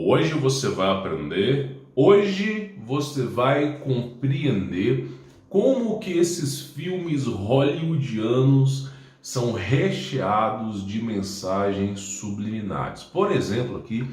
Hoje você vai aprender, hoje você vai compreender como que esses filmes hollywoodianos são recheados de mensagens subliminares. Por exemplo, aqui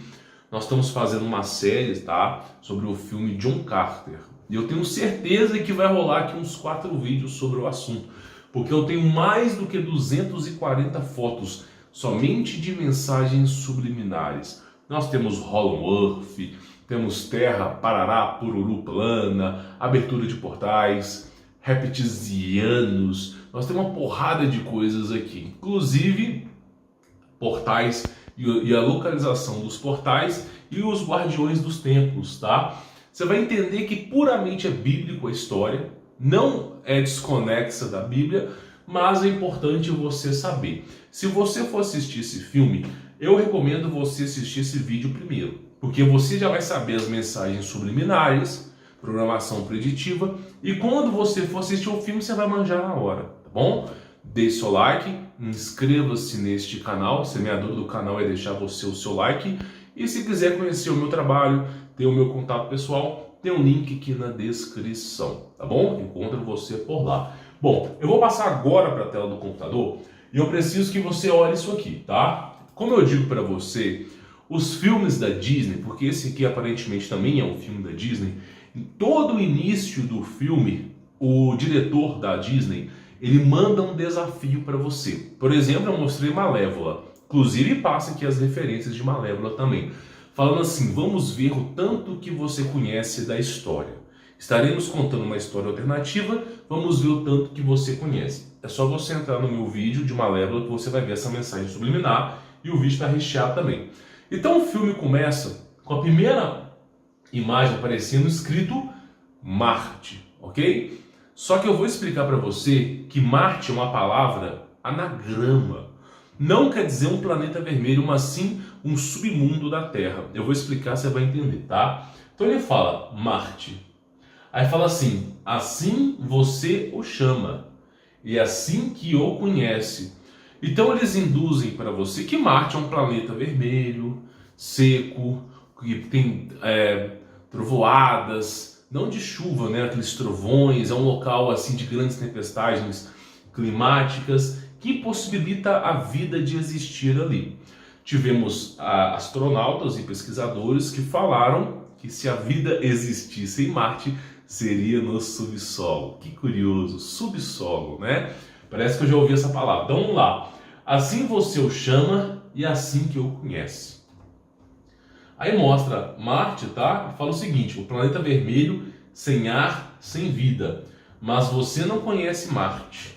nós estamos fazendo uma série, tá, sobre o filme John Carter. E eu tenho certeza que vai rolar aqui uns 4 vídeos sobre o assunto, porque eu tenho mais do que 240 fotos somente de mensagens subliminares. Nós temos Hollow Earth, temos Terra, Parará, Pururu Plana, abertura de portais, reptilianos. Nós temos uma porrada de coisas aqui, inclusive portais e a localização dos portais e os guardiões dos templos, tá? Você vai entender que puramente é bíblico a história, não é desconexa da Bíblia, mas é importante você saber. Se você for assistir esse filme, eu recomendo você assistir esse vídeo primeiro, porque você já vai saber as mensagens subliminares, programação preditiva, e quando você for assistir o filme, você vai manjar na hora, tá bom? Deixe seu like, inscreva-se neste canal, semeador do canal é deixar você o seu like, e se quiser conhecer o meu trabalho, ter o meu contato pessoal, tem um link aqui na descrição, tá bom? Encontro você por lá. Bom, eu vou passar agora para a tela do computador e eu preciso que você olhe isso aqui, tá? Como eu digo para você, os filmes da Disney, porque esse aqui aparentemente também é um filme da Disney, em todo o início do filme, o diretor da Disney, ele manda um desafio para você. Por exemplo, eu mostrei Malévola, inclusive passa aqui as referências de Malévola também, falando assim, vamos ver o tanto que você conhece da história. Estaremos contando uma história alternativa, vamos ver o tanto que você conhece. É só você entrar no meu vídeo de Malévola que você vai ver essa mensagem subliminar e o vídeo está recheado também. Então o filme começa com a primeira imagem aparecendo escrito Marte, ok? Só que eu vou explicar para você que Marte é uma palavra anagrama. Não quer dizer um planeta vermelho, mas sim um submundo da Terra. Eu vou explicar, você vai entender, tá? Então ele fala Marte. Aí fala assim, assim você o chama, e assim que o conhece. Então eles induzem para você que Marte é um planeta vermelho, seco, que tem trovoadas, não de chuva, né? Aqueles trovões, é um local assim de grandes tempestades climáticas que impossibilita a vida de existir ali. Tivemos astronautas e pesquisadores que falaram que se a vida existisse em Marte, seria no subsolo. Que curioso, subsolo, né? Parece que eu já ouvi essa palavra. Então vamos lá. Assim você o chama e assim que o conhece. Aí mostra Marte, tá? Fala o seguinte, o planeta vermelho, sem ar, sem vida. Mas você não conhece Marte,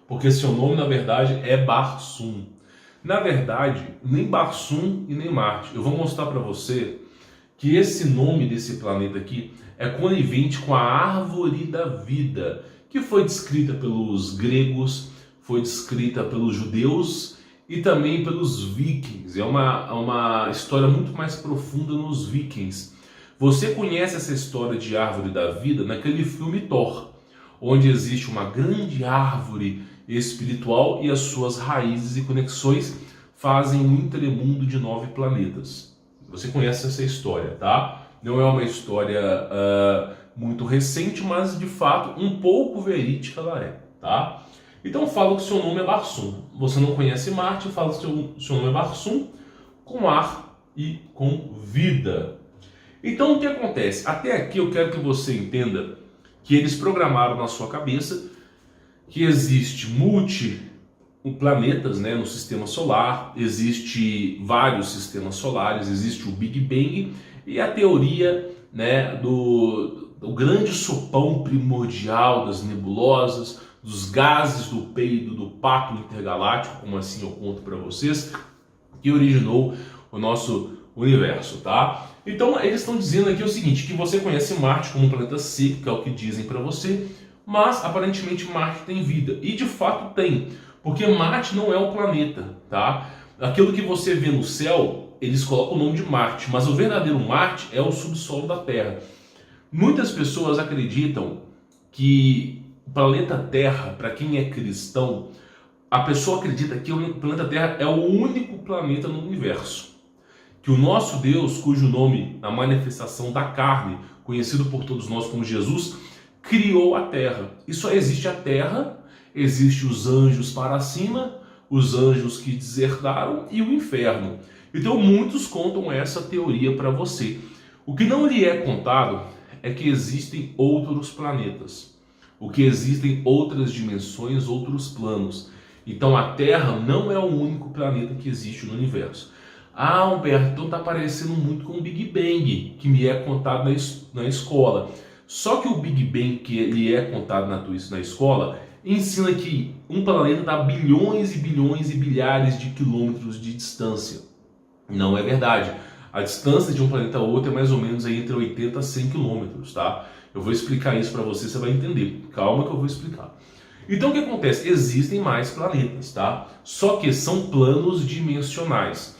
porque seu nome na verdade é Barsum. Na verdade, nem Barsum e nem Marte. Eu vou mostrar para você que esse nome desse planeta aqui é conivente com a árvore da vida, que foi descrita pelos gregos, foi descrita pelos judeus e também pelos vikings. É uma história muito mais profunda nos vikings. Você conhece essa história de árvore da vida naquele filme Thor, onde existe uma grande árvore espiritual e as suas raízes e conexões fazem um entremundo de 9 planetas. Você conhece essa história, tá? Não é uma história muito recente, mas de fato um pouco verídica ela é, tá? Então fala que seu nome é Barsum. Você não conhece Marte, fala que seu nome é Barsum, com ar e com vida. Então o que acontece? Até aqui eu quero que você entenda que eles programaram na sua cabeça que existe planetas, né, no sistema solar, existe vários sistemas solares, existe o Big Bang e a teoria, né, do grande sopão primordial das nebulosas, dos gases do peido do Pacto Intergaláctico, como assim eu conto para vocês, que originou o nosso universo, tá? Então eles estão dizendo aqui o seguinte, que você conhece Marte como um planeta seco, que é o que dizem para você, mas aparentemente Marte tem vida, e de fato tem, porque Marte não é um planeta, tá? Aquilo que você vê no céu, eles colocam o nome de Marte, mas o verdadeiro Marte é o subsolo da Terra. Muitas pessoas acreditam que o planeta Terra, para quem é cristão, a pessoa acredita que o planeta Terra é o único planeta no universo, que o nosso Deus, cujo nome, na manifestação da carne, conhecido por todos nós como Jesus, criou a terra. E só existe a terra, existe os anjos para cima, os anjos que desertaram e o inferno. Então muitos contam essa teoria para você. O que não lhe é contado é que existem outros planetas, o que existem outras dimensões, outros planos. Então a Terra não é o único planeta que existe no universo. Ah, Humberto, então está parecendo muito com o Big Bang, que me é contado na escola. Só que o Big Bang que ele é contado na escola ensina que um planeta dá bilhões e bilhões e bilhares de quilômetros de distância. Não é verdade. A distância de um planeta a outro é mais ou menos aí entre 80 a 100 quilômetros, tá? Eu vou explicar isso para você, você vai entender. Calma que eu vou explicar. Então o que acontece? Existem mais planetas, tá? Só que são planos dimensionais.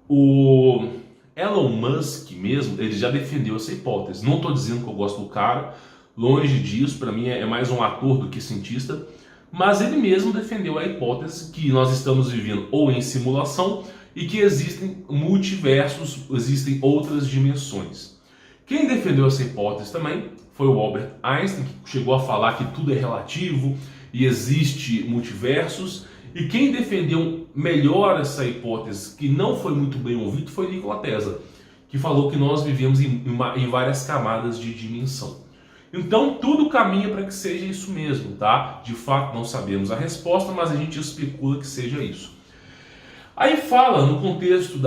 O Elon Musk mesmo, ele já defendeu essa hipótese. Não estou dizendo que eu gosto do cara, longe disso, para mim é mais um ator do que cientista, mas ele mesmo defendeu a hipótese que nós estamos vivendo ou em simulação e que existem multiversos, existem outras dimensões. Quem defendeu essa hipótese também foi o Albert Einstein, que chegou a falar que tudo é relativo e existe multiversos. E quem defendeu melhor essa hipótese, que não foi muito bem ouvido, foi Nikola Tesla, que falou que nós vivemos em várias camadas de dimensão. Então tudo caminha para que seja isso mesmo, tá? De fato não sabemos a resposta, mas a gente especula que seja isso. Aí fala no contexto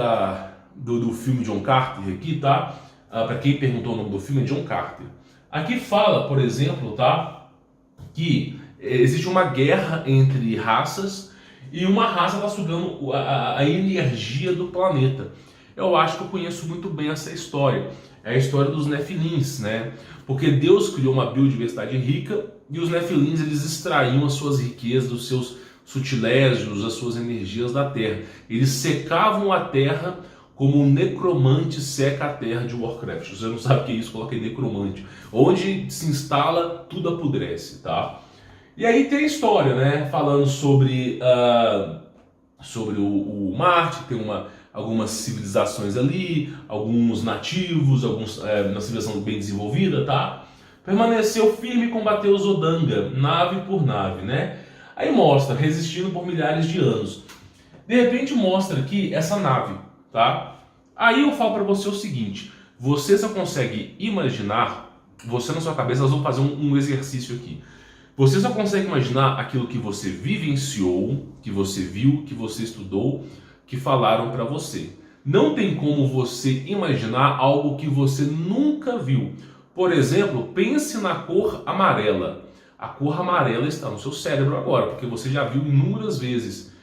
do filme John Carter aqui, tá? Para quem perguntou o nome do filme, é John Carter. Aqui fala, por exemplo, tá? Que existe uma guerra entre raças e uma raça está sugando a energia do planeta. Eu acho que eu conheço muito bem essa história. É a história dos Nefilins, né? Porque Deus criou uma biodiversidade rica e os Nefilins eles extraíam as suas riquezas, os seus sutilégios, as suas energias da terra. Eles secavam a terra como um necromante seca a terra de Warcraft. Se você não sabe o que é isso, coloque necromante. Onde se instala, tudo apodrece, tá? E aí tem a história, né? Falando sobre o Marte, tem algumas civilizações ali, alguns nativos, uma civilização bem desenvolvida, tá? Permaneceu firme e combateu os Odanga, nave por nave, né? Aí mostra, resistindo por milhares de anos. De repente mostra aqui essa nave, tá? Aí eu falo para você o seguinte, você só consegue imaginar, você na sua cabeça, nós vamos fazer um exercício aqui. Você só consegue imaginar aquilo que você vivenciou, que você viu, que você estudou, que falaram para você. Não tem como você imaginar algo que você nunca viu. Por exemplo, pense na cor amarela. A cor amarela está no seu cérebro agora, porque você já viu inúmeras vezes.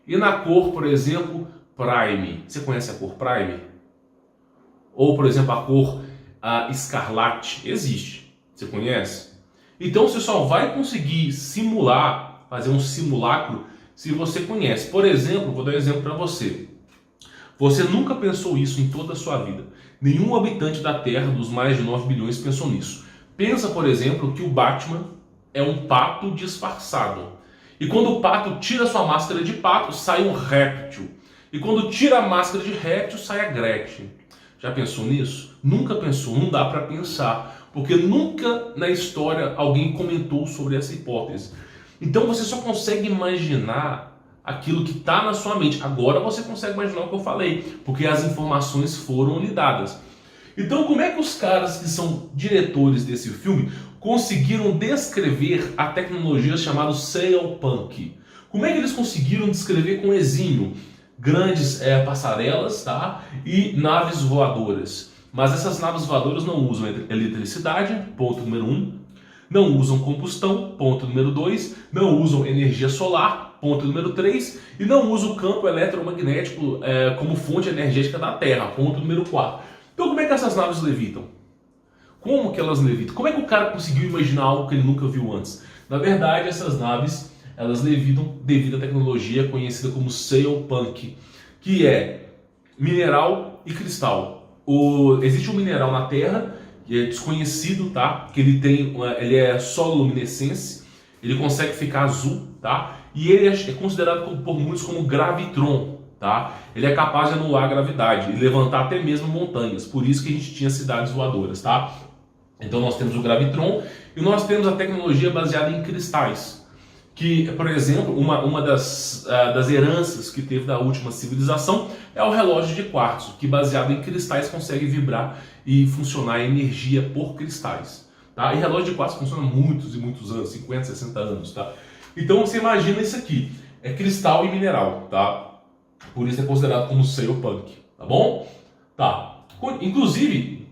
E na cor, por exemplo, Prime. Você conhece a cor Prime? Ou, por exemplo, a cor escarlate. Existe. Você conhece? Então você só vai conseguir simular, fazer um simulacro, se você conhece. Por exemplo, vou dar um exemplo para você. Você nunca pensou isso em toda a sua vida. Nenhum habitante da Terra, dos mais de 9 bilhões, pensou nisso. Pensa, por exemplo, que o Batman é um pato disfarçado. E quando o pato tira sua máscara de pato, sai um réptil. E quando tira a máscara de réptil, sai a Gretchen. Já pensou nisso? Nunca pensou, não dá para pensar. Porque nunca na história alguém comentou sobre essa hipótese. Então você só consegue imaginar aquilo que está na sua mente. Agora você consegue imaginar o que eu falei, porque as informações foram lhe dadas. Então como é que os caras que são diretores desse filme conseguiram descrever a tecnologia chamada Sailpunk? Como é que eles conseguiram descrever com exímio? Grandes passarelas, tá? E naves voadoras. Mas essas naves voadoras não usam eletricidade, ponto número 1. Não usam combustão, ponto número 2. Não usam energia solar, ponto número 3. E não usam o campo eletromagnético como fonte energética da Terra, ponto número 4. Então como é que essas naves levitam? Como que elas levitam? Como é que o cara conseguiu imaginar algo que ele nunca viu antes? Na verdade, essas naves, elas levitam devido à tecnologia conhecida como Sailpunk, que é mineral e cristal. Existe um mineral na Terra que é desconhecido, tá? Que ele é sololuminescência, ele consegue ficar azul, tá? E ele é considerado por muitos como gravitron, tá? Ele é capaz de anular a gravidade e levantar até mesmo montanhas. Por isso que a gente tinha cidades voadoras, tá? Então nós temos o gravitron e nós temos a tecnologia baseada em cristais. Que, por exemplo, uma das heranças que teve da última civilização é o relógio de quartzo, que baseado em cristais consegue vibrar e funcionar a energia por cristais. Tá? E relógio de quartzo funciona muitos e muitos anos, 50, 60 anos. Tá? Então você imagina isso aqui, é cristal e mineral, tá? Por isso é considerado como cyberpunk, tá bom? Tá. Inclusive,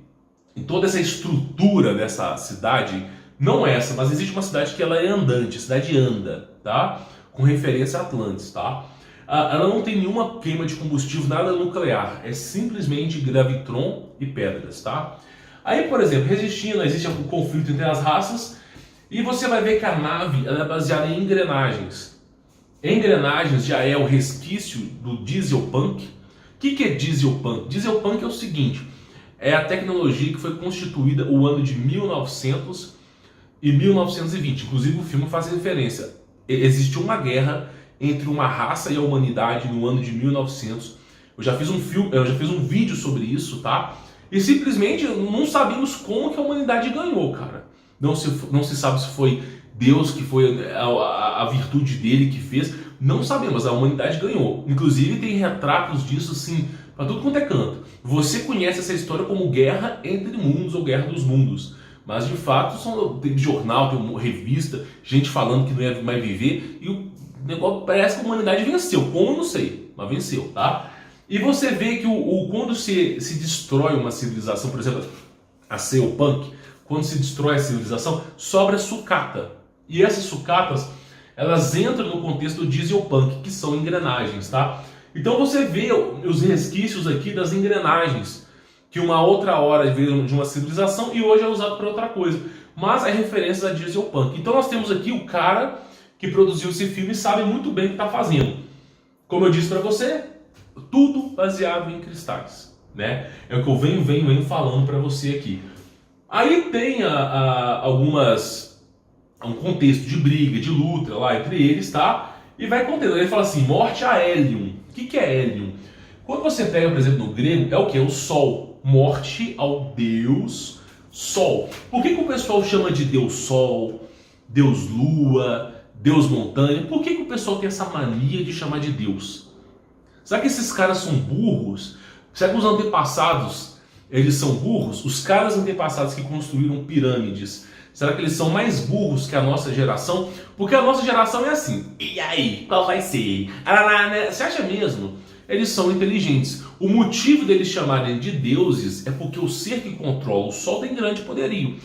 em toda essa estrutura dessa cidade, não essa, mas existe uma cidade que ela é andante, a cidade anda, tá? Com referência a Atlantis, tá? Ela não tem nenhuma queima de combustível, nada nuclear, é simplesmente gravitron e pedras, tá? Aí, por exemplo, existe um conflito entre as raças e você vai ver que a nave ela é baseada em engrenagens. Engrenagens já é o resquício do dieselpunk. O que é dieselpunk? Dieselpunk é o seguinte, é a tecnologia que foi constituída o ano de 1900 e 1920. Inclusive o filme faz referência. Existiu uma guerra entre uma raça e a humanidade no ano de 1900. Eu já fiz um vídeo sobre isso, tá? E simplesmente não sabíamos como que a humanidade ganhou, cara. Não se sabe se foi Deus que foi a virtude dele que fez. Não sabemos, a humanidade ganhou. Inclusive tem retratos disso assim, para tudo quanto é canto. Você conhece essa história como guerra entre mundos ou guerra dos mundos. Mas de fato tem jornal, tem revista, gente falando que não ia mais viver. E o negócio parece que a humanidade venceu. Como eu não sei, mas venceu, tá? E você vê que quando se destrói uma civilização, por exemplo, a cyberpunk, quando se destrói a civilização, sobra sucata. E essas sucatas, elas entram no contexto do dieselpunk, que são engrenagens, tá? Então você vê os resquícios aqui das engrenagens, que uma outra hora veio de uma civilização e hoje é usado para outra coisa. Mas é referência a dieselpunk. Então nós temos aqui o cara que produziu esse filme e sabe muito bem o que está fazendo. Como eu disse para você, tudo baseado em cristais, né? É o que eu venho falando para você aqui. Aí tem um contexto de briga, de luta lá entre eles, tá? E vai contendo. Ele fala assim, morte a Hélium. O que é Hélium? Quando você pega, por exemplo, no grego, é o que? O Sol. Morte ao Deus Sol. Por que o pessoal chama de Deus Sol, Deus Lua, Deus Montanha? Por que o pessoal tem essa mania de chamar de Deus? Será que esses caras são burros? Será que os antepassados, eles são burros? Os caras antepassados que construíram pirâmides, será que eles são mais burros que a nossa geração? Porque a nossa geração é assim. E aí, qual vai ser? Você acha mesmo? Eles são inteligentes. O motivo deles chamarem de deuses é porque o ser que controla o Sol tem grande poderio.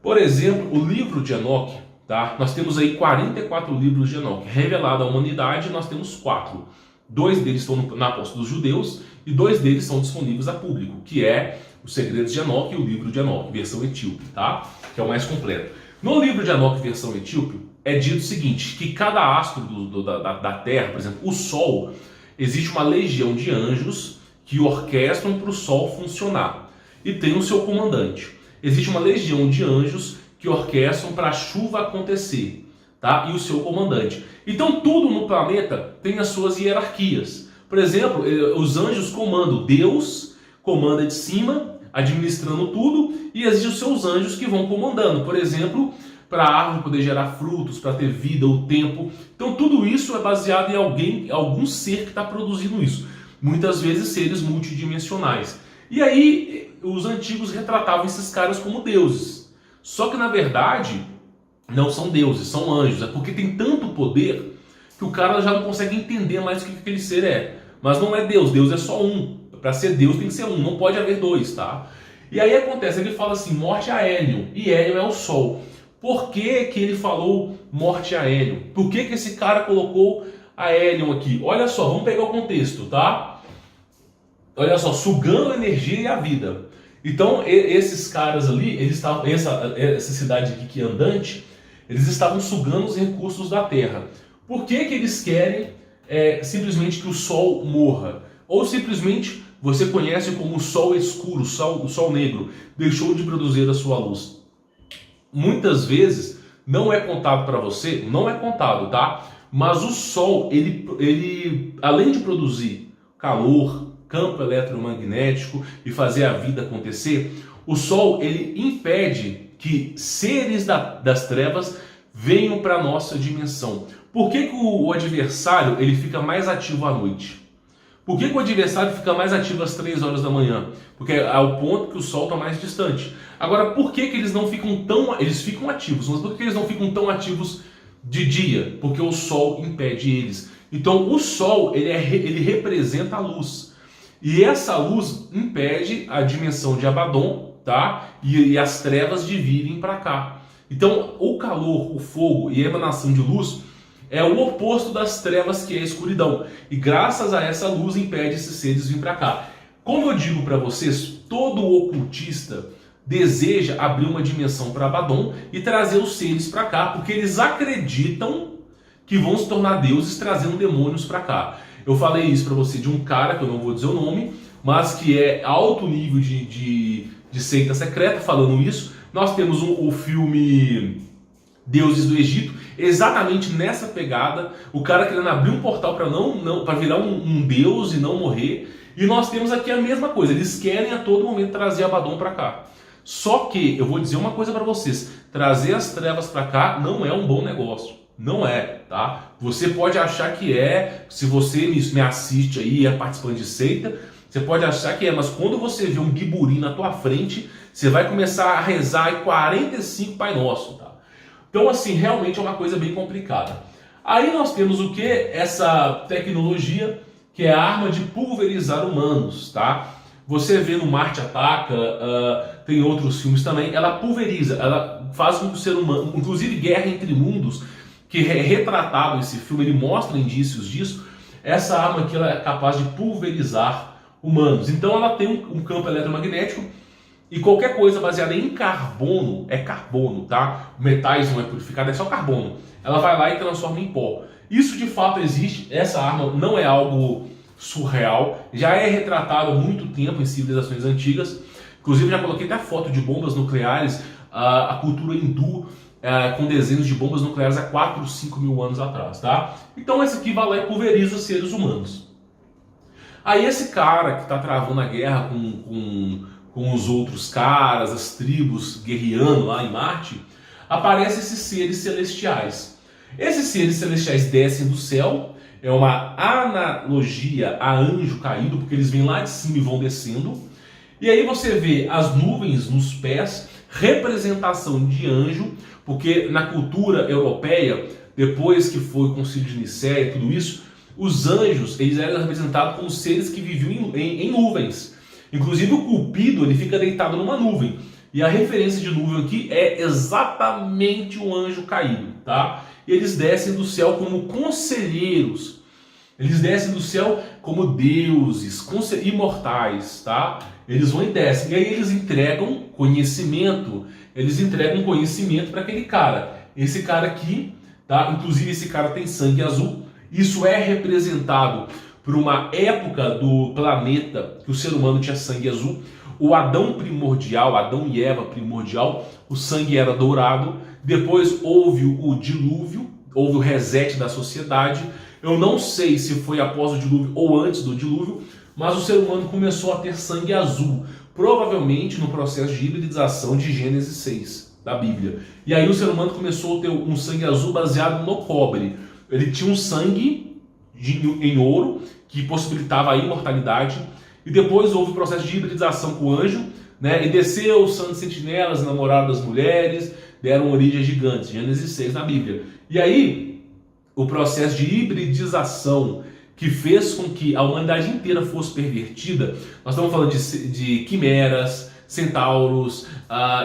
Por exemplo, o livro de Enoque, tá? Nós temos aí 44 livros de Enoque. Revelado à humanidade, nós temos 4. 2 deles estão na posse dos judeus e 2 deles são disponíveis a público, que é Os Segredos de Enoque e o livro de Enoque, versão etíope, tá? Que é o mais completo. No livro de Enoque, versão etíope, é dito o seguinte, que cada astro da Terra, por exemplo, o Sol, existe uma legião de anjos que orquestram para o Sol funcionar e tem o seu comandante. Existe uma legião de anjos que orquestram para a chuva acontecer, tá? E o seu comandante. Então tudo no planeta tem as suas hierarquias. Por exemplo, os anjos comandam, Deus comanda de cima, administrando tudo, e existem os seus anjos que vão comandando. Por exemplo, para a árvore poder gerar frutos, para ter vida, o tempo. Então tudo isso é baseado em algum ser que está produzindo isso. Muitas vezes seres multidimensionais. E aí os antigos retratavam esses caras como deuses. Só que na verdade não são deuses, são anjos. É porque tem tanto poder que o cara já não consegue entender mais o que aquele ser é. Mas não é Deus, Deus é só um. Para ser Deus tem que ser um, não pode haver dois, tá? E aí acontece, ele fala assim, morte a Hélium, e Hélium é o Sol. Por que que ele falou morte a Hélium? Por que que esse cara colocou a Hélium aqui? Olha só, vamos pegar o contexto, tá? Olha só, sugando a energia e a vida. Então, esses caras ali, eles estavam, essa cidade aqui que é andante, eles estavam sugando os recursos da Terra. Por que que eles querem simplesmente que o Sol morra? Ou simplesmente você conhece como o Sol escuro, o Sol negro, deixou de produzir a sua luz. Muitas vezes não é contado para você, não é contado, tá? Mas o Sol, ele além de produzir calor, campo eletromagnético e fazer a vida acontecer, o Sol ele impede que seres das trevas venham para a nossa dimensão. Por que o adversário ele fica mais ativo à noite? Por que o adversário fica mais ativo às 3 horas da manhã? Porque é ao ponto que o Sol está mais distante. Agora, por que eles não ficam tão... Eles ficam ativos, mas por que eles não ficam tão ativos de dia? Porque o Sol impede eles. Então, o Sol ele representa a luz. E essa luz impede a dimensão de Abaddon, tá? E as trevas de virem para cá. Então, o calor, o fogo e a emanação de luz é o oposto das trevas, que é a escuridão. E graças a essa luz impede esses seres vir para cá. Como eu digo para vocês, todo ocultista deseja abrir uma dimensão para Abaddon e trazer os seres para cá, porque eles acreditam que vão se tornar deuses trazendo demônios para cá. Eu falei isso para você de um cara, que eu não vou dizer o nome, mas que é alto nível de seita secreta falando isso. Nós temos o filme Deuses do Egito, exatamente nessa pegada, o cara querendo abrir um portal para virar um deus e não morrer. E nós temos aqui a mesma coisa, eles querem a todo momento trazer Abaddon para cá. Só que eu vou dizer uma coisa para vocês, trazer as trevas para cá não é um bom negócio. Não é, tá? Você pode achar que é, se você me assiste aí, é participante de seita, você pode achar que é, mas quando você vê um giburi na tua frente, você vai começar a rezar aí 45 Pai Nosso, tá? Então, assim, realmente é uma coisa bem complicada. Aí nós temos o que? Essa tecnologia que é a arma de pulverizar humanos, tá? Você vê no Marte Ataca, tem outros filmes também, ela pulveriza, ela faz com que o ser humano, inclusive Guerra Entre Mundos, que é retratado esse filme, ele mostra indícios disso, essa arma aqui ela é capaz de pulverizar humanos. Então ela tem um campo eletromagnético e qualquer coisa baseada em carbono, é carbono, tá? Metais não é purificado, é só carbono. Ela vai lá e transforma em pó. Isso de fato existe, essa arma não é algo surreal, já é retratado há muito tempo em civilizações antigas. Inclusive já coloquei até foto de bombas nucleares, a cultura hindu, com desenhos de bombas nucleares há 4, 5 mil anos atrás, tá? Então esse aqui vai lá e pulveriza seres humanos. Aí esse cara que está travando a guerra com os outros caras, as tribos guerreando lá em Marte, aparecem esses seres celestiais. Esses seres celestiais descem do céu, é uma analogia a anjo caído, porque eles vêm lá de cima e vão descendo. E aí você vê as nuvens nos pés, representação de anjo, porque na cultura europeia, depois que foi o Concílio de Nicéia e tudo isso, os anjos eles eram representados como seres que viviam em nuvens. Inclusive o Cupido ele fica deitado numa nuvem. E a referência de nuvem aqui é exatamente o anjo caído, tá? E eles descem do céu como conselheiros. Eles descem do céu como deuses, imortais, tá? Eles vão e descem. E aí eles entregam conhecimento. Eles entregam conhecimento para aquele cara. Esse cara aqui, tá? Inclusive esse cara tem sangue azul. Isso é representado por uma época do planeta que o ser humano tinha sangue azul. O Adão primordial, Adão e Eva primordial, o sangue era dourado. Depois houve o dilúvio, houve o reset da sociedade. Eu não sei se foi após o dilúvio ou antes do dilúvio, mas o ser humano começou a ter sangue azul. Provavelmente no processo de hibridização de Gênesis 6, da Bíblia. E aí o ser humano começou a ter um sangue azul baseado no cobre. Ele tinha um sangue em ouro, que possibilitava a imortalidade. E depois houve o processo de hibridização com o anjo, né? E desceu os santos sentinelas, namoraram das mulheres, deram origem a gigantes, Gênesis 6 na Bíblia. E aí, o processo de hibridização que fez com que a humanidade inteira fosse pervertida, nós estamos falando de quimeras, centauros,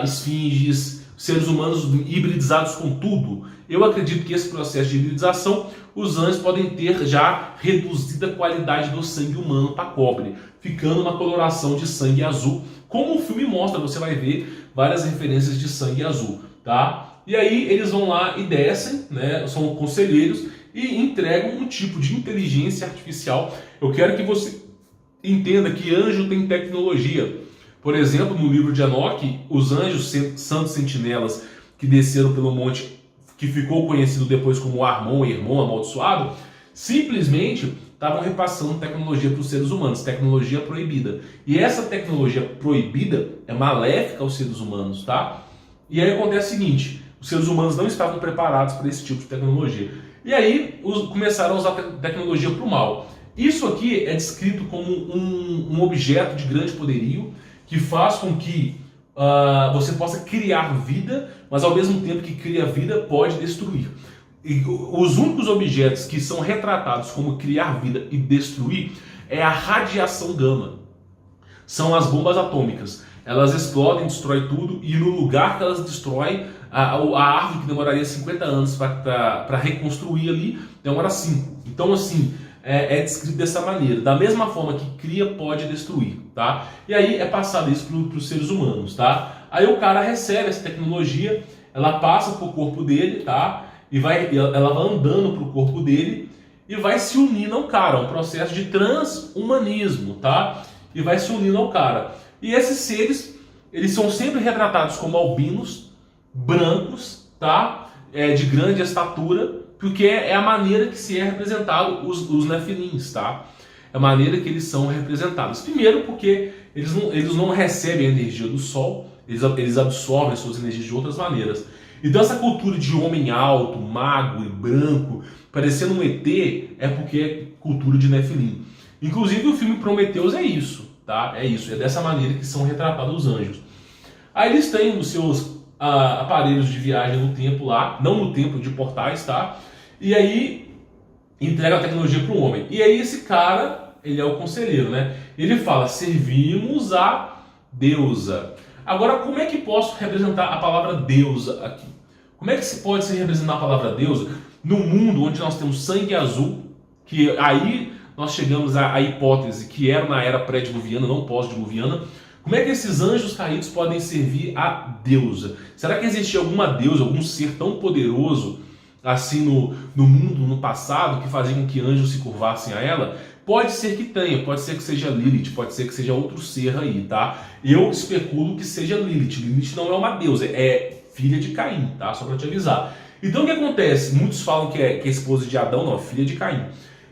esfinges, seres humanos hibridizados com tudo. Eu acredito que esse processo de hibridização, os anjos podem ter já reduzida a qualidade do sangue humano para cobre, ficando uma coloração de sangue azul, como o filme mostra, você vai ver várias referências de sangue azul, tá? E aí eles vão lá e descem, né? São conselheiros e entregam um tipo de inteligência artificial. Eu quero que você entenda que anjo tem tecnologia. Por exemplo, no livro de Enoque, os anjos santos sentinelas que desceram pelo monte que ficou conhecido depois como Armon, Irmão Amaldiçoado, simplesmente estavam repassando tecnologia para os seres humanos, tecnologia proibida. E essa tecnologia proibida é maléfica aos seres humanos, tá? E aí acontece o seguinte, os seres humanos não estavam preparados para esse tipo de tecnologia. E aí começaram a usar tecnologia para o mal. Isso aqui é descrito como um objeto de grande poderio que faz com que você possa criar vida, mas ao mesmo tempo que cria vida, pode destruir. E os únicos objetos que são retratados como criar vida e destruir é a radiação gama. São as bombas atômicas. Elas explodem, destroem tudo, e no lugar que elas destroem, a árvore que demoraria 50 anos para reconstruir ali, demora 5. Então, assim, é descrito dessa maneira. Da mesma forma que cria, pode destruir, tá? E aí é passado isso para os seres humanos, tá? Aí o cara recebe essa tecnologia, ela passa para o corpo dele, tá? E ela vai andando para o corpo dele e vai se unindo ao cara. Um processo de transhumanismo, tá? E vai se unindo ao cara. E esses seres, eles são sempre retratados como albinos, brancos, tá? De grande estatura, porque é a maneira que se é representado os nefilins, tá? É a maneira que eles são representados. Primeiro porque eles não recebem a energia do sol, eles absorvem as suas energias de outras maneiras. Então essa cultura de homem alto, magro e branco, parecendo um ET, é porque é cultura de nefilim. Inclusive o filme Prometheus é isso, tá? É isso, é dessa maneira que são retratados os anjos. Aí eles têm os seus aparelhos de viagem no tempo lá, não no tempo de portais, tá? E aí entrega a tecnologia para o homem. E aí esse cara, ele é o conselheiro, né? Ele fala, servimos a deusa. Agora, como é que posso representar a palavra deusa aqui? Como é que se pode se representar a palavra deusa no mundo onde nós temos sangue azul, que aí nós chegamos à hipótese que era na era pré-diluviana, não pós-diluviana. Como é que esses anjos caídos podem servir a deusa? Será que existia alguma deusa, algum ser tão poderoso assim no mundo, no passado, que fazia com que anjos se curvassem a ela? Pode ser que tenha, pode ser que seja Lilith, pode ser que seja outro ser aí, tá? Eu especulo que seja Lilith. Lilith não é uma deusa, é filha de Caim, tá? Só para te avisar. Então o que acontece? Muitos falam que é esposa de Adão, não, filha de Caim.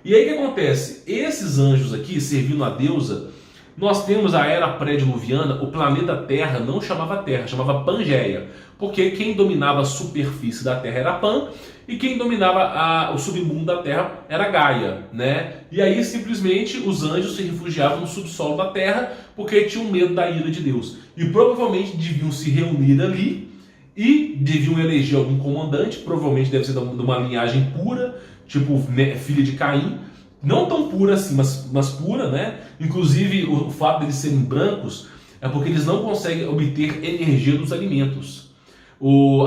E aí o que acontece? Esses anjos aqui, servindo a deusa, nós temos a era pré-diluviana, o planeta Terra não chamava Terra, chamava Pangeia, porque quem dominava a superfície da Terra era Pan, e quem dominava o submundo da Terra era Gaia, né? E aí simplesmente os anjos se refugiavam no subsolo da Terra, porque tinham medo da ira de Deus. E provavelmente deviam se reunir ali, e deviam eleger algum comandante, provavelmente deve ser de uma linhagem pura, tipo filha de Caim, não tão pura assim, mas pura, né? Inclusive o fato de eles serem brancos é porque eles não conseguem obter energia dos alimentos.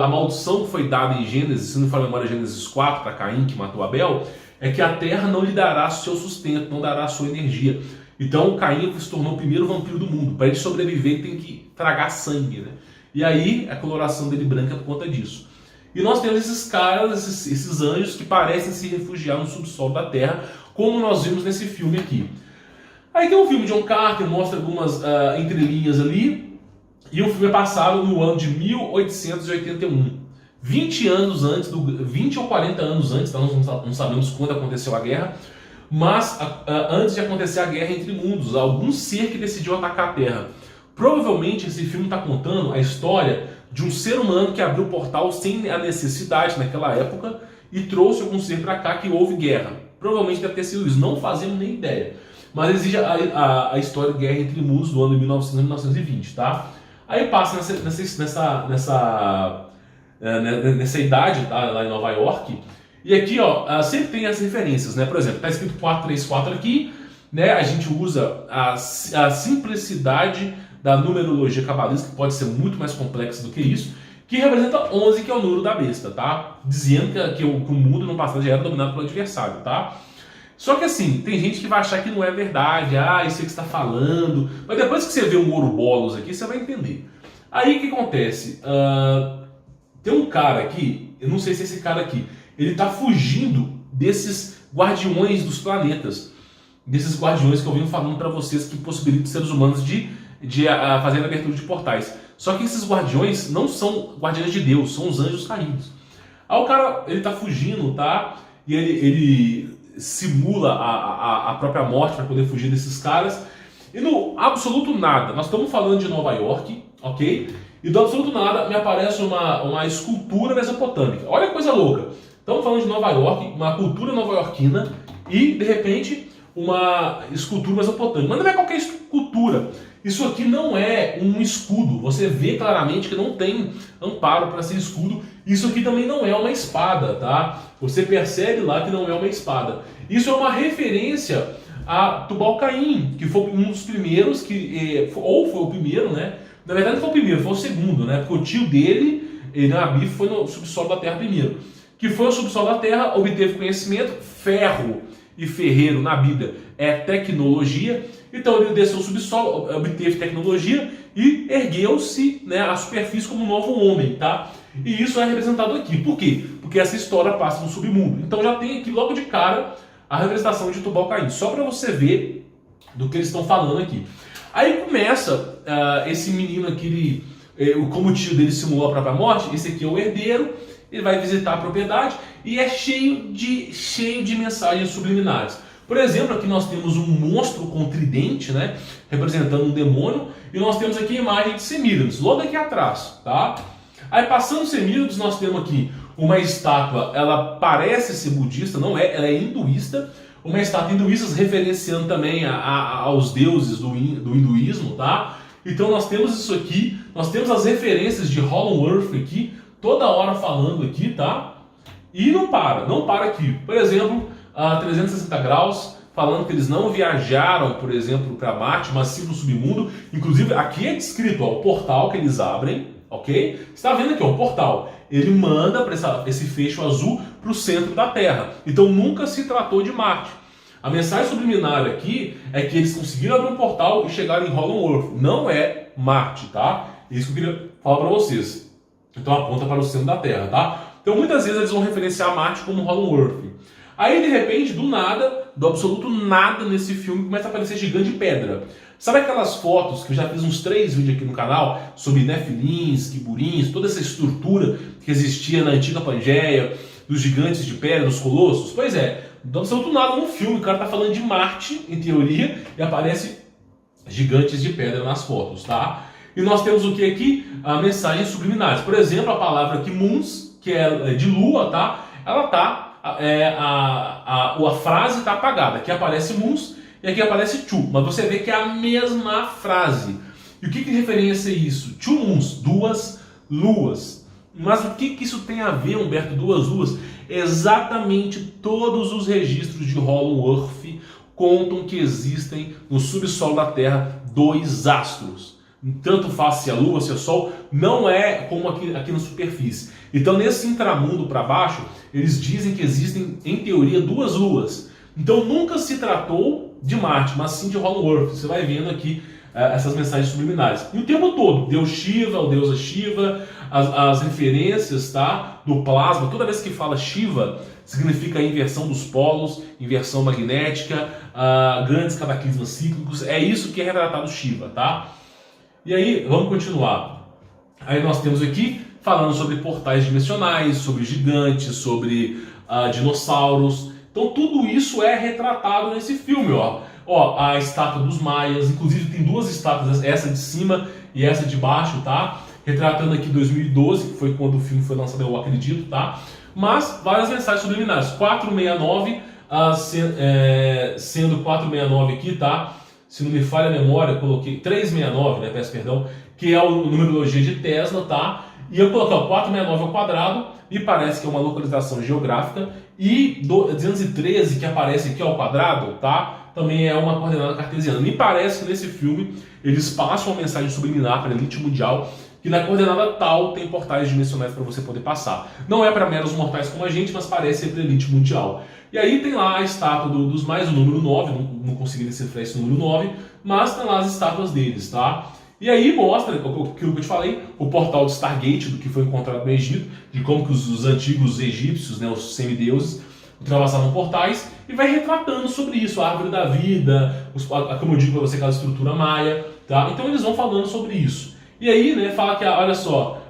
A maldição que foi dada em Gênesis, se não me falha a memória, Gênesis 4, para Caim, que matou Abel, é que a terra não lhe dará seu sustento, não dará sua energia. Então Caim se tornou o primeiro vampiro do mundo. Para ele sobreviver, ele tem que tragar sangue, né? E aí a coloração dele branca é por conta disso. E nós temos esses caras, esses anjos que parecem se refugiar no subsolo da Terra, como nós vimos nesse filme aqui. Aí tem um filme de John Carter, mostra algumas entrelinhas ali, e o filme é passado no ano de 1881. 20 anos antes, 20 ou 40 anos antes, então nós não sabemos quando aconteceu a guerra, mas antes de acontecer a guerra entre mundos, algum ser que decidiu atacar a Terra. Provavelmente esse filme está contando a história de um ser humano que abriu o portal sem a necessidade naquela época e trouxe algum ser para cá que houve guerra. Provavelmente deve ter sido isso, não fazemos nem ideia. Mas existe a história de guerra entre mundos do ano de 1900 e 1920, tá? Aí passa nessa idade, tá? Lá em Nova York. E aqui, ó, sempre tem as referências, né? Por exemplo, tá escrito 434 aqui, né? A gente usa a simplicidade da numerologia cabalística, que pode ser muito mais complexa do que isso, que representa 11, que é o número da besta, tá? Dizendo que o mundo no passado já era dominado pelo adversário, tá? Só que assim, tem gente que vai achar que não é verdade, isso aí que você está falando, mas depois que você vê o Ouroboros aqui, você vai entender. Aí o que acontece? Tem um cara aqui, eu não sei se é esse cara aqui, ele está fugindo desses guardiões dos planetas, desses guardiões que eu venho falando para vocês que possibilitam os seres humanos de fazer a abertura de portais. Só que esses guardiões não são guardiões de Deus, são os anjos caídos. Aí o cara, ele tá fugindo, tá? E ele simula a própria morte para poder fugir desses caras. E no absoluto nada, nós estamos falando de Nova York, ok? E do absoluto nada me aparece uma escultura mesopotâmica. Olha que coisa louca. Estamos falando de Nova York, uma cultura nova-iorquina e, de repente, uma escultura mesopotâmica. Mas não é qualquer escultura. Isso aqui não é um escudo. Você vê claramente que não tem amparo para ser escudo. Isso aqui também não é uma espada, tá? Você percebe lá que não é uma espada. Isso é uma referência a Tubal-Caim, que foi um dos primeiros, ou foi o primeiro, né? Na verdade não foi o primeiro, foi o segundo, né? Porque o tio dele, Nabi, foi no subsolo da terra primeiro. Que foi o subsolo da terra, obteve conhecimento, ferro e ferreiro na Bíblia é tecnologia. Então ele desceu o subsolo, obteve tecnologia e ergueu-se, né, à superfície como um novo homem, tá? E isso é representado aqui. Por quê? Porque essa história passa no submundo. Então já tem aqui logo de cara a representação de Tubal-Caim, só para você ver do que eles estão falando aqui. Aí começa esse menino aqui, como o tio dele simulou a própria morte, esse aqui é o herdeiro, ele vai visitar a propriedade e é cheio de mensagens subliminares. Por exemplo, aqui nós temos um monstro com tridente, né, representando um demônio, e nós temos aqui a imagem de Semíramis, logo aqui atrás, tá? Aí passando Semíramis, nós temos aqui uma estátua, ela parece ser budista, não é, ela é hinduísta, uma estátua hinduísta referenciando também aos deuses do hinduísmo, tá? Então nós temos isso aqui, nós temos as referências de Hollow Earth aqui, toda hora falando aqui, tá? E não para aqui. Por exemplo, 360 graus, falando que eles não viajaram, por exemplo, para Marte, mas sim para o submundo. Inclusive, aqui é descrito, ó, o portal que eles abrem, ok? Você está vendo aqui, ó, o portal. Ele manda para esse fecho azul para o centro da Terra. Então nunca se tratou de Marte. A mensagem subliminar aqui é que eles conseguiram abrir um portal e chegaram em Hollow Earth. Não é Marte, tá? Isso que eu queria falar para vocês. Então aponta para o centro da Terra, tá? Então muitas vezes eles vão referenciar Marte como Hollow Earth. Aí de repente, do nada, do absoluto nada nesse filme, começa a aparecer gigante de pedra. Sabe aquelas fotos que eu já fiz uns 3 vídeos aqui no canal sobre Nefilins, Quiburins, toda essa estrutura que existia na antiga Pangeia, dos gigantes de pedra, dos colossos? Pois é, do absoluto nada no filme, o cara tá falando de Marte, em teoria, e aparece gigantes de pedra nas fotos, tá? E nós temos o que aqui? Mensagens subliminares. Por exemplo, a palavra aqui, Muns, que é de lua, tá? Ela tá, a frase está apagada. Aqui aparece Muns e aqui aparece Chu. Mas você vê que é a mesma frase. E o que referencia isso? Chu Muns, 2 luas. Mas o que isso tem a ver, Humberto, 2 luas? Exatamente todos os registros de Hollow Earth contam que existem no subsolo da Terra 2 astros. Tanto faz se a Lua, se é o Sol, não é como aqui na superfície. Então nesse intramundo para baixo, eles dizem que existem, em teoria, 2 luas. Então nunca se tratou de Marte, mas sim de Hollow Earth. Você vai vendo aqui essas mensagens subliminares. E o tempo todo, Deus Shiva, o deusa Shiva, as referências, tá, do plasma. Toda vez que fala Shiva, significa a inversão dos polos, inversão magnética, grandes cataclismas cíclicos. É isso que é retratado Shiva, tá? E aí, vamos continuar. Aí nós temos aqui falando sobre portais dimensionais, sobre gigantes, sobre dinossauros. Então tudo isso é retratado nesse filme, ó. Ó, a estátua dos maias, inclusive tem 2 estátuas, essa de cima e essa de baixo, tá? Retratando aqui 2012, que foi quando o filme foi lançado, eu acredito, tá? Mas várias mensagens subliminares. 469, sendo 469 aqui, tá? Se não me falha a memória, eu coloquei 369, né? Peço perdão, que é o numerologia de Tesla, tá? E eu coloquei 469 ao quadrado, me parece que é uma localização geográfica, e 213 que aparece aqui ao quadrado, tá? Também é uma coordenada cartesiana. Me parece que nesse filme eles passam uma mensagem subliminar para a elite mundial, que na coordenada tal tem portais dimensionais para você poder passar. Não é para meros mortais como a gente, mas parece ser para a elite mundial. E aí tem lá a estátua dos mais, o número 9, não consegui decifrar esse número 9, mas tem lá as estátuas deles, tá? E aí mostra aquilo que eu te falei, o portal de Stargate, do que foi encontrado no Egito, de como que os antigos egípcios, né, os semideuses, ultrapassavam portais, e vai retratando sobre isso, a árvore da vida, como eu digo para você, aquela estrutura maia, tá? Então eles vão falando sobre isso. E aí, né, fala que, olha só,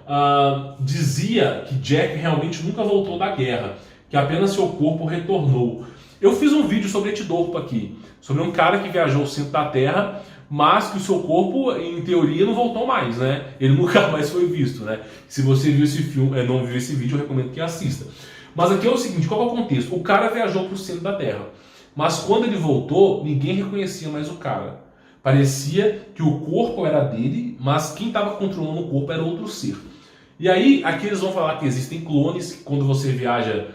dizia que Jack realmente nunca voltou da guerra, que apenas seu corpo retornou. Eu fiz um vídeo sobre Etidorpo aqui, sobre um cara que viajou ao centro da Terra, mas que o seu corpo, em teoria, não voltou mais, né? Ele nunca mais foi visto, né? Se você viu esse filme, não viu esse vídeo, eu recomendo que assista. Mas aqui é o seguinte, qual é o contexto? O cara viajou para o centro da Terra, mas quando ele voltou, ninguém reconhecia mais o cara. Parecia que o corpo era dele, mas quem estava controlando o corpo era outro ser. E aí, aqui eles vão falar que existem clones, que quando você viaja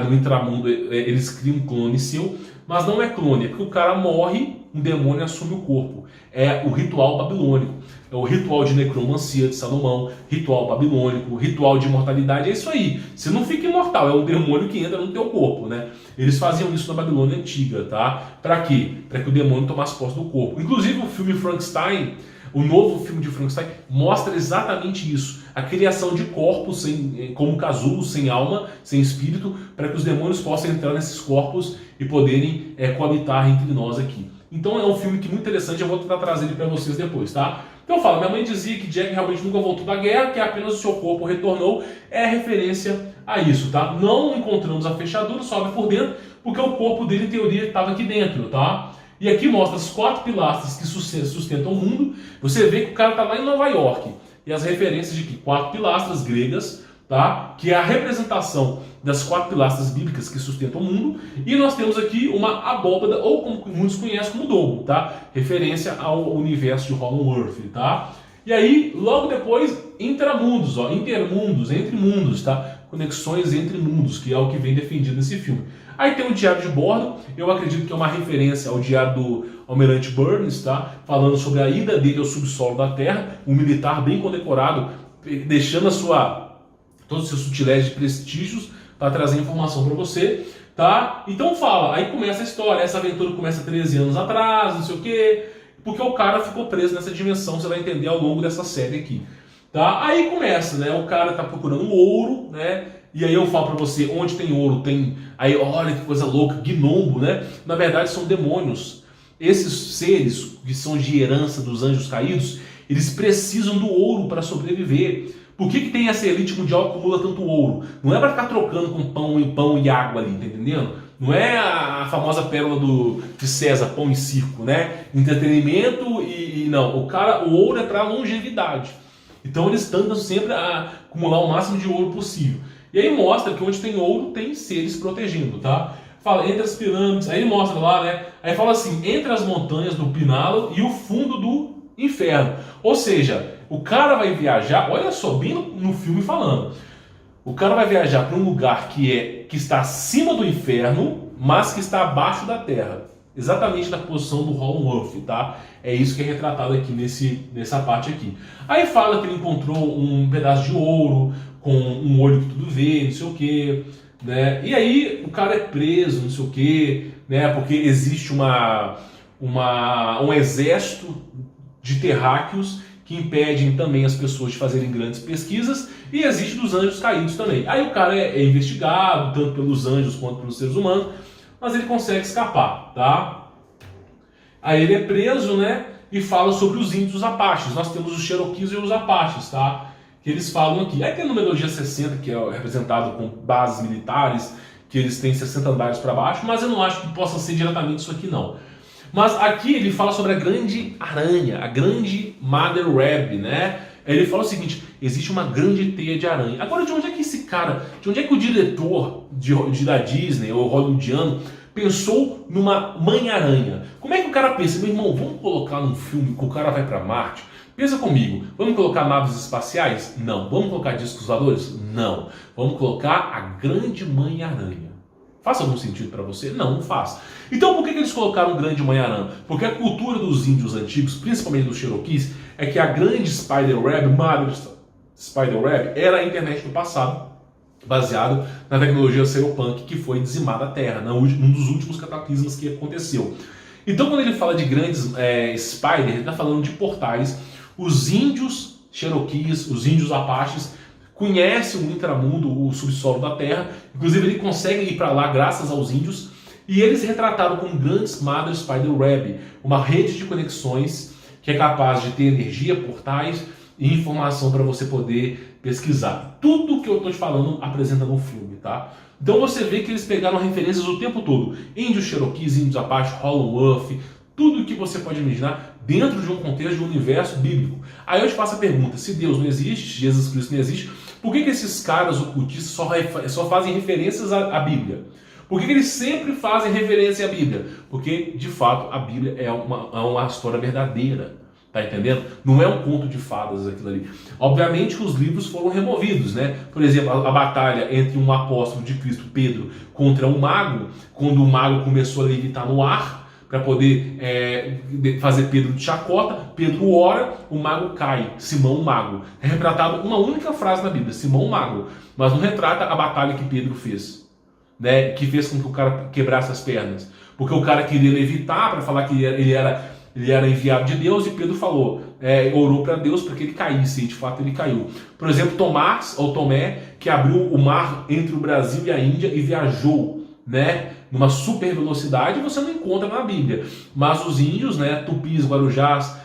no intramundo, eles criam um clone seu, mas não é clone, é porque o cara morre, um demônio assume o corpo. É o ritual babilônico, é o ritual de necromancia de Salomão, ritual babilônico, ritual de imortalidade, é isso aí. Você não fica imortal, é um demônio que entra no teu corpo, né? Eles faziam isso na Babilônia antiga, tá? Pra quê? Pra que o demônio tomasse posse do corpo. Inclusive o filme Frankenstein, o novo filme de Frankenstein, mostra exatamente isso. A criação de corpos como casulos, sem alma, sem espírito, para que os demônios possam entrar nesses corpos e poderem coabitar entre nós aqui. Então é um filme que é muito interessante, eu vou tentar trazer ele para vocês depois, tá? Então eu falo, minha mãe dizia que Jack realmente nunca voltou da guerra, que apenas o seu corpo retornou, é referência a isso, tá? Não encontramos a fechadura, sobe por dentro, porque o corpo dele, em teoria, estava aqui dentro, tá? E aqui mostra as 4 pilastras que sustentam o mundo. Você vê que o cara está lá em Nova York. E as referências de que 4 pilastras gregas, tá? Que é a representação das 4 pilastras bíblicas que sustentam o mundo. E nós temos aqui uma abóbada, ou como muitos conhecem como domo, tá? Referência ao universo de Hollow Earth, tá? E aí, logo depois, intramundos, ó, intermundos, entre mundos, tá? Conexões entre mundos, que é o que vem defendido nesse filme. Aí tem o diário de bordo, eu acredito que é uma referência ao diário do Almirante Burns, tá? Falando sobre a ida dele ao subsolo da Terra, um militar bem condecorado, deixando todos os seus sutilégios de prestígios para trazer informação para você, tá? Então fala, aí começa a história, essa aventura começa 13 anos atrás, não sei o quê, porque o cara ficou preso nessa dimensão, você vai entender ao longo dessa série aqui. Tá? Aí começa, né? O cara tá procurando ouro, né? E aí eu falo pra você, onde tem ouro, tem... Aí, olha que coisa louca, gnombo, né? Na verdade são demônios. Esses seres que são de herança dos anjos caídos, eles precisam do ouro para sobreviver. Por que tem essa elite mundial que acumula tanto ouro? Não é para ficar trocando com pão e água ali, tá entendendo? Não é a famosa pérola de César, pão e circo, né? Entretenimento não. O ouro é para longevidade. Então eles tentam sempre a acumular o máximo de ouro possível. E aí mostra que onde tem ouro tem seres protegendo, tá? Fala entre as pirâmides, aí ele mostra lá, né? Aí fala assim, entre as montanhas do Pinalo e o fundo do inferno. Ou seja, o cara vai viajar, olha só, bem no filme falando. O cara vai viajar para um lugar que está acima do inferno, mas que está abaixo da terra. Exatamente na posição do Hollow Earth, tá? É isso que é retratado aqui nessa parte aqui. Aí fala que ele encontrou um pedaço de ouro, com um olho que tudo vê, não sei o que, né? E aí o cara é preso, não sei o que, né? Porque existe um exército de terráqueos que impedem também as pessoas de fazerem grandes pesquisas, e existe dos anjos caídos também. Aí o cara é investigado, tanto pelos anjos quanto pelos seres humanos, mas ele consegue escapar, tá? Aí ele é preso, né? E fala sobre os índios apaches. Nós temos os Cherokees e os apaches, tá? Que eles falam aqui. Aí tem a numerologia 60, que é representado com bases militares, que eles têm 60 andares para baixo, mas eu não acho que possa ser diretamente isso aqui, não. Mas aqui ele fala sobre a grande aranha, a grande Mother Web, né? Ele fala o seguinte, existe uma grande teia de aranha. Agora, de onde é que esse cara, de onde é que o diretor da Disney, ou hollywoodiano, pensou numa mãe-aranha? Como é que o cara pensa, meu irmão, vamos colocar num filme que o cara vai para Marte? Pensa comigo, vamos colocar naves espaciais? Não. Vamos colocar discos voadores? Não. Vamos colocar a grande mãe-aranha. Faz algum sentido para você? Não, não faz. Então por que eles colocaram grande mãe-aranha? Porque a cultura dos índios antigos, principalmente dos Cherokees, é que a grande Spiderweb, Mother Spiderweb, era a internet do passado, baseado na tecnologia cyberpunk que foi dizimada a Terra, num dos últimos cataclismos que aconteceu. Então quando ele fala de grandes Spider, ele está falando de portais. Os índios Cherokees, os índios Apaches, conhecem o intramundo, o subsolo da Terra. Inclusive ele consegue ir para lá graças aos índios. E eles retrataram como grandes Mother Spider Web, uma rede de conexões que é capaz de ter energia, portais e informação para você poder pesquisar. Tudo que eu estou te falando apresenta no filme, tá? Então você vê que eles pegaram referências o tempo todo. Índios Cherokees, índios Apache, Hollow Earth, tudo que você pode imaginar dentro de um contexto de um universo bíblico. Aí eu te faço a pergunta, se Deus não existe, Jesus Cristo não existe, por que esses caras ocultistas só fazem referências à Bíblia? Por que eles sempre fazem referência à Bíblia? Porque, de fato, a Bíblia é uma história verdadeira. Tá entendendo? Não é um conto de fadas aquilo ali. Obviamente que os livros foram removidos, né? Por exemplo, a batalha entre um apóstolo de Cristo, Pedro, contra um mago, quando o mago começou a levitar no ar, para poder fazer Pedro de chacota, Pedro ora, o mago cai, Simão o mago. É retratado uma única frase na Bíblia, Simão o mago, mas não retrata a batalha que Pedro fez, né? Que fez com que o cara quebrasse as pernas, porque o cara queria levitar para falar que ele era enviado de Deus, e Pedro falou, orou para Deus para que ele caísse, e de fato ele caiu. Por exemplo, Tomé, que abriu o mar entre o Brasil e a Índia e viajou, né, numa super velocidade, você não encontra na Bíblia. Mas os índios, né, tupis, guarujás,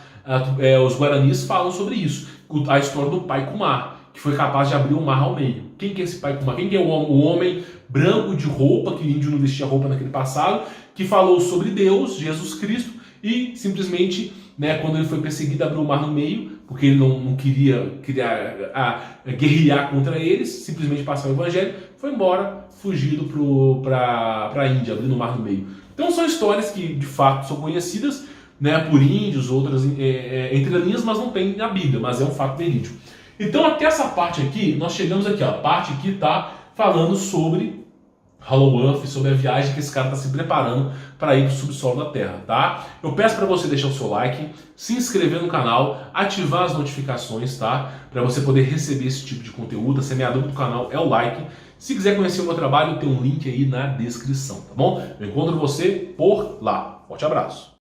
os guaranis falam sobre isso. A história do pai Kumar, que foi capaz de abrir o mar ao meio. Quem que é esse pai Kumar? Quem que é o homem branco de roupa, que o índio não vestia roupa naquele passado, que falou sobre Deus, Jesus Cristo, e simplesmente, né, quando ele foi perseguido, abriu o mar no meio, porque ele não queria guerrear contra eles, simplesmente passar o evangelho, foi embora, fugido para a Índia, abrindo o mar no meio. Então são histórias que de fato são conhecidas, né, por índios, outras entre linhas, mas não tem na Bíblia, mas é um fato verídico. Então até essa parte aqui, nós chegamos aqui, ó, a parte que está falando sobre Hollow Earth, sobre a viagem que esse cara está se preparando para ir para o subsolo da Terra, tá? Eu peço para você deixar o seu like, se inscrever no canal, ativar as notificações, tá? Para você poder receber esse tipo de conteúdo. A semeadura do canal é o like. Se quiser conhecer o meu trabalho, tem um link aí na descrição, tá bom? Eu encontro você por lá. Forte abraço!